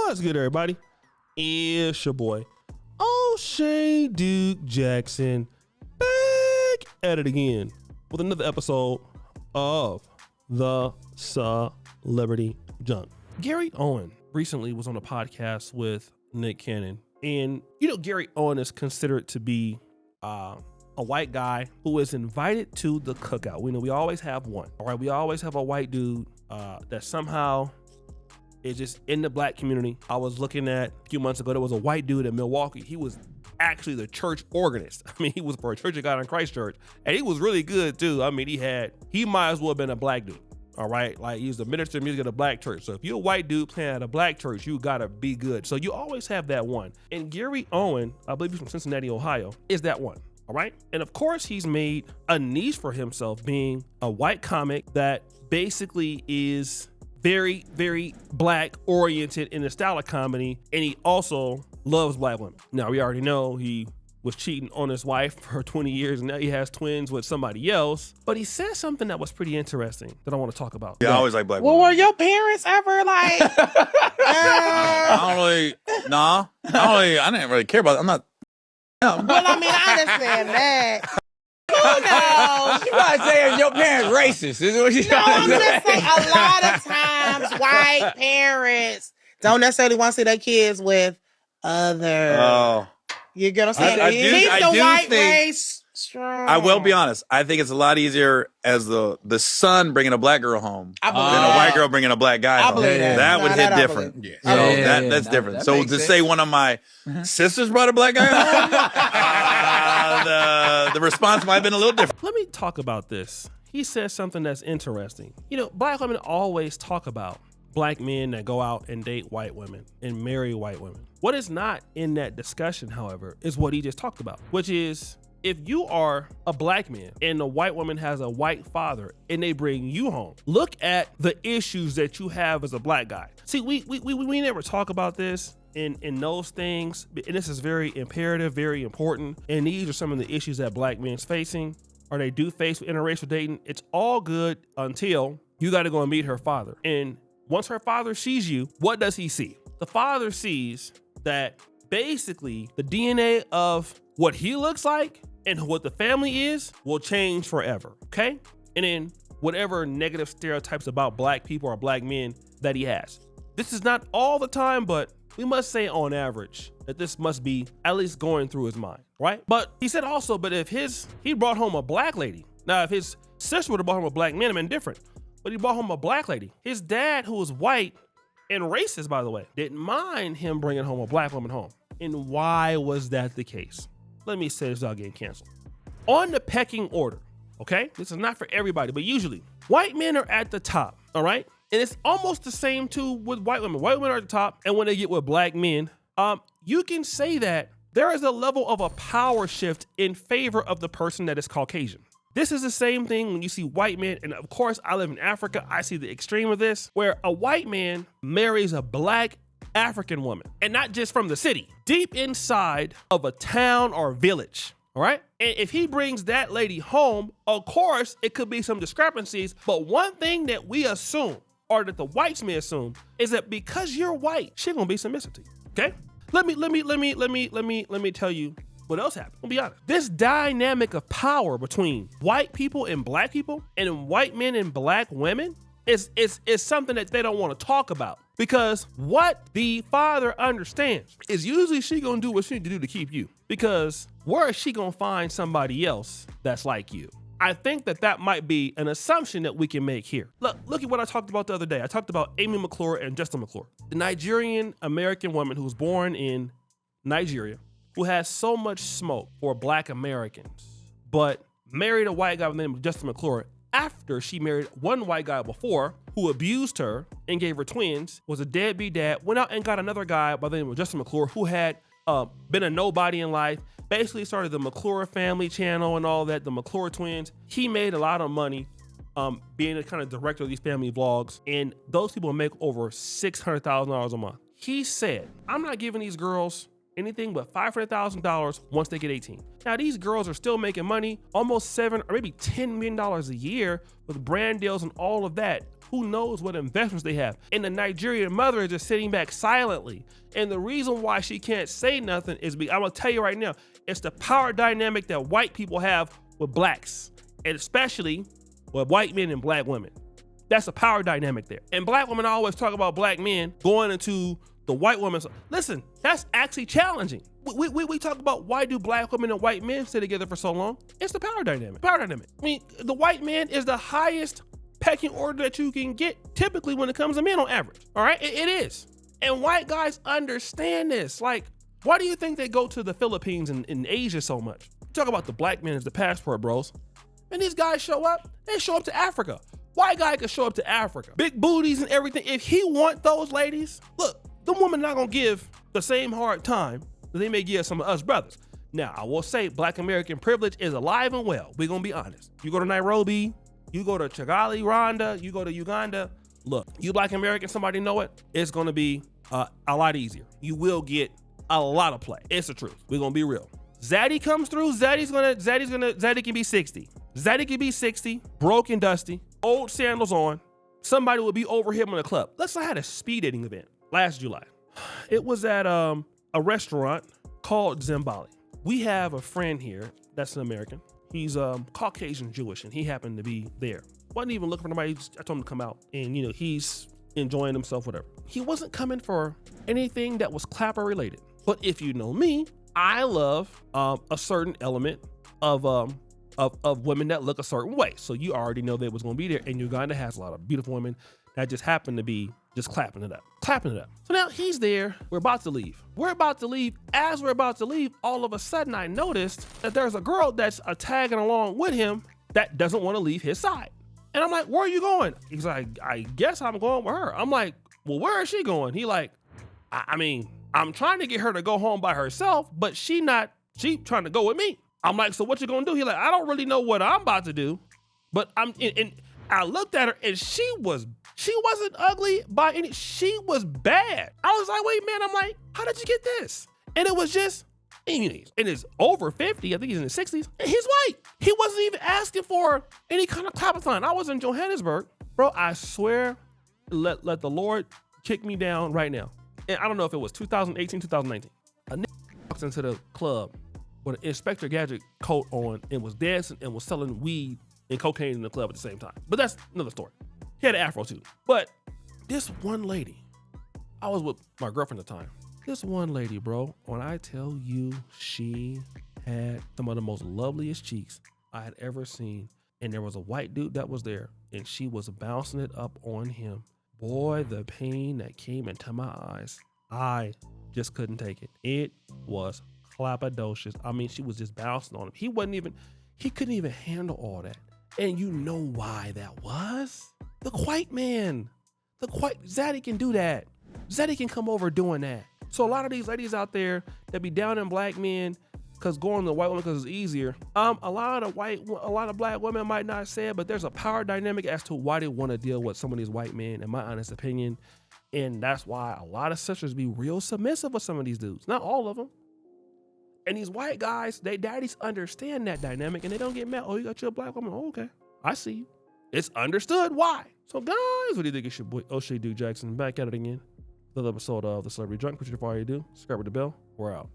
What's good, everybody? It's your boy, O'Shea Duke Jackson, back at it again with another episode of the Celebrity Junk. Gary Owen recently was on a podcast with Nick Cannon, and you know Gary Owen is considered to be a white guy who is invited to the cookout. We know we always have one, all right? We always have a white dude that somehow is just in the black community. I was looking at a few months ago, there was a white dude in Milwaukee. He was actually the church organist. I mean, he was for a Church of God in Christ church, and he was really good too. I mean, he might as well have been a black dude. All right, like he was the minister of music at a black church. So if you're a white dude playing at a black church, you gotta be good. So you always have that one. And Gary Owen, I believe he's from Cincinnati, Ohio, is that one. All right. And of course, he's made a niche for himself being a white comic that basically is very, very black oriented in the style of comedy. And he also loves black women. Now, we already know he was cheating on his wife for 20 years and now he has twins with somebody else. But he said something that was pretty interesting that I want to talk about. Yeah, I always like black Well, women. were your parents ever like? I didn't really care about it. I'm not. Well, I mean, I understand that. Who knows? She probably saying your parents racist. Is what she's No, trying I'm to say. just saying a lot of times white parents don't necessarily want to see their kids with other. Oh, You get what I'm saying? I do Keep the white think- race strong. I will be honest. I think it's a lot easier as the son bringing a black girl home I than believe a that. white girl bringing a black guy I home. believe that. That No, would that hit I different. believe. So Yeah. that's That- different. that So makes to sense. say one of my sisters brought a black guy home, the response might have been a little different. Let me talk about this. He says something that's interesting. You know, black women always talk about black men that go out and date white women and marry white women. What is not in that discussion, however, is what he just talked about, which is if you are a black man and a white woman has a white father and they bring you home, look at the issues that you have as a black guy. See, we never talk about this in those things, and this is very imperative, very important, and these are some of the issues that black men's facing, or they do face with interracial dating. It's all good until you got to go and meet her father. And once her father sees you, what does he see? The father sees that basically the DNA of what he looks like and what the family is will change forever, okay? And then whatever negative stereotypes about black people or black men that he has. This is not all the time, but we must say on average that this must be at least going through his mind, right? But he said also, but if he brought home a black lady, now if his sister would have brought home a black man, it'd been different. But he brought home a black lady. His dad, who was white and racist, by the way, didn't mind him bringing home a black woman home. And why was that the case? Let me say this without getting canceled. On the pecking order, okay? This is not for everybody, but usually white men are at the top, all right? And it's almost the same too with white women. White women are at the top, and when they get with black men, you can say that there is a level of a power shift in favor of the person that is Caucasian. This is the same thing when you see white men, and of course, I live in Africa. I see the extreme of this, where a white man marries a black African woman, and not just from the city, deep inside of a town or village, all right? And if he brings that lady home, of course, it could be some discrepancies, but one thing that we assume, or that the whites may assume, is that because you're white, she's gonna be submissive to you, okay? Let me tell you what else happened. I'll be honest. This dynamic of power between white people and black people and white men and black women is something that they don't want to talk about. Because what the father understands is usually she gonna do what she need to do to keep you. Because where is she gonna find somebody else that's like you? I think that might be an assumption that we can make here. Look at what I talked about the other day. I talked about Amy McClure and Justin McClure, the Nigerian American woman who was born in Nigeria, who has so much smoke for black Americans, but married a white guy by the name of Justin McClure after she married one white guy before who abused her and gave her twins, was a deadbeat dad, went out and got another guy by the name of Justin McClure who had been a nobody in life, basically started the McClure family channel and all that, the McClure twins. He made a lot of money being a kind of director of these family vlogs, and those people make over $600,000 a month. He said, I'm not giving these girls anything but $500,000 once they get 18. Now, these girls are still making money, almost $7 or maybe $10 million a year with brand deals and all of that. Who knows what investments they have? And the Nigerian mother is just sitting back silently. And the reason why she can't say nothing is because, I'm gonna tell you right now, it's the power dynamic that white people have with blacks, and especially with white men and black women. That's a power dynamic there. And black women always talk about black men going into the white woman's. Listen, that's actually challenging. We talk about why do black women and white men stay together for so long? It's the power dynamic. Power dynamic. I mean, the white man is the highest pecking order that you can get typically when it comes to men on average. All right, it is. And white guys understand this. Like, why do you think they go to the Philippines and in Asia so much? Talk about the black man as the passport, bros. And these guys show up, they show up to Africa. White guy could show up to Africa. Big booties and everything. If he want those ladies, look, the woman not gonna give the same hard time that they may give some of us brothers. Now, I will say black American privilege is alive and well. We're gonna be honest. You go to Nairobi, you go to Kigali, Rwanda, you go to Uganda, look, you black American, somebody know it, it's gonna be a lot easier. You will get a lot of play. It's the truth. We're gonna be real. Zaddy comes through, Zaddy can be 60. Zaddy can be 60, broke and dusty, old sandals on. Somebody would be over him in the club. Let's say I had a speed dating event last July. It was at a restaurant called Zimbali. We have a friend here that's an American. He's Caucasian Jewish, and he happened to be there. Wasn't even looking for nobody. I told him to come out, and he's enjoying himself, whatever. He wasn't coming for anything that was clapper related. But if you know me, I love a certain element of women that look a certain way. So you already know they was gonna be there. And Uganda has a lot of beautiful women that just happen to be just clapping it up. So now he's there, we're about to leave. As we're about to leave, all of a sudden I noticed that there's a girl that's tagging along with him that doesn't wanna leave his side. And I'm like, where are you going? He's like, I guess I'm going with her. I'm like, well, where is she going? He like, I mean, I'm trying to get her to go home by herself, but she trying to go with me. I'm like, so what you gonna do? He like, I don't really know what I'm about to do, but and I looked at her and she wasn't ugly by any, she was bad. I was like, wait, man, I'm like, how did you get this? And it was just, and he's over 50, I think he's in his 60s, and he's white. He wasn't even asking for any kind of clapathon. I was in Johannesburg, bro, I swear, let the Lord kick me down right now. And I don't know if it was 2018, 2019. A nigga walks into the club with an Inspector Gadget coat on and was dancing and was selling weed and cocaine in the club at the same time. But that's another story. He had an afro too. But this one lady, I was with my girlfriend at the time. This one lady, bro, when I tell you she had some of the most loveliest cheeks I had ever seen. And there was a white dude that was there and she was bouncing it up on him. Boy, the pain that came into my eyes, I just couldn't take it. It was clapadocious. I mean, she was just bouncing on him. He couldn't even handle all that. And you know why that was? The white man. Zaddy can do that. Zaddy can come over doing that. So a lot of these ladies out there that be down in black men because going to white women because it's easier. A lot of black women might not say it, but there's a power dynamic as to why they want to deal with some of these white men, in my honest opinion. And that's why a lot of sisters be real submissive with some of these dudes. Not all of them. And these white guys, they daddies understand that dynamic and they don't get mad. Oh, you got your black woman. Oh, okay. I see you. It's understood why. So guys, what do you think? It's your boy O'Shea Duke Jackson back at it again. Another episode of The Celebrity Drunk. What you before you do? Subscribe with the bell. We're out.